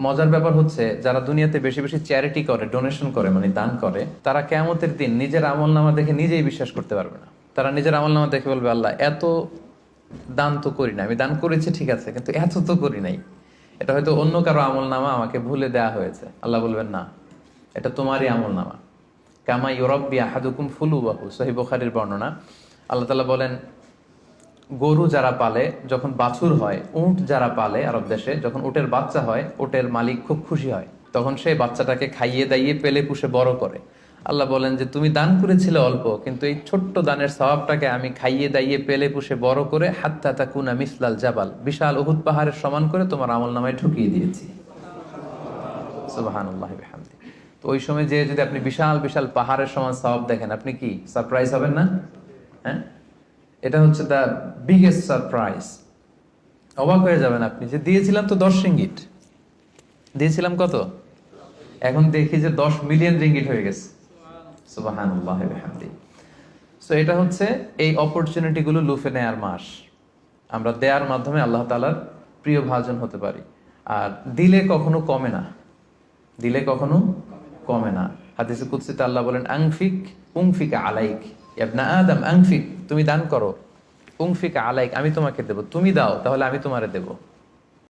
মজার ব্যাপার হচ্ছে যারা দুনিয়াতে বেশি বেশি চ্যারিটি করে, ডোনেশন করে, মানে দান করে, তারা কিয়ামতের দিন নিজের আমল নামা দেখে নিজেই বিশ্বাস করতে পারবে না। তারা নিজের আমল নামা দেখে বলবে, আল্লাহ এত দান তো করি না, আমি দান করেছি ঠিক আছে, কিন্তু এত তো করি নাই, এটা হয়তো অন্য কারো আমল নামা, আমাকে ভুলে দেওয়া হয়েছে। আল্লাহ বলবেন না, এটা তোমারই আমল নামা। কামা ইউরব্বি আহাদুকুম ফুলুবাহু, সহিহ বুখারীর বর্ণনা। আল্লাহ তাআলা বলেন, গরু যারা পালে যখন বাছুর হয়, উট যারা পালে আরব দেশে যখন উটের বাচ্চা হয়, উটের মালিক খুব খুশি হয়, তখন সেই বাচ্চাটাকে খাইয়ে দাইয়ে পেলে পুষে বড় করে। আল্লাহ বলেন যে তুমি দান করেছিলে অল্প, কিন্তু এই ছোট্ট দানের সওয়াবটাকে আমি খাইয়ে দাইয়ে পেলে পুষে বড় করে হাত্তা তাকুনা মিসলাল জাবাল, বিশাল উহুদ পাহাড়ের সমান করে তোমার আমল নামায় ঢুকিয়ে দিয়েছি। সুবহানাল্লাহি ওয়া বিহামদিহি। তো ওই সময় যে যদি আপনি বিশাল বিশাল পাহাড়ের সমান সওয়াব দেখেন, আপনি কি সারপ্রাইজ হবেন না? হ্যাঁ, এটা হচ্ছে দ্য বিগেস্ট সারপ্রাইজ। অবাক হয়ে যাবেন আপনি যে দিয়েছিলাম তো 10 রিঙ্গিট, দিয়েছিলাম কত, এখন দেখি যে 10 মিলিয়ন রিঙ্গিট হয়ে গেছে। সুবহানাল্লাহ ওয়া বিহামদিহি। সো এটা হচ্ছে এই অপরচুনিটি গুলো লুফে নেয়ার মাস। আমরা দেওয়ার মাধ্যমে আল্লাহ তাআলার প্রিয় ভাজন হতে পারি। আর দিলে কখনো কমে না, দিলে কখনো কমে না। হাদিসে কুদসিতে আল্লাহ বলেন, আনফিক উনফিক আলাইক, ইবনা আদম আনফিক, তুমি দান করো, উনফিক আলাইক, আমি তোমাকে দেব, তুমি দাও তাহলে আমি তোমারে দেব।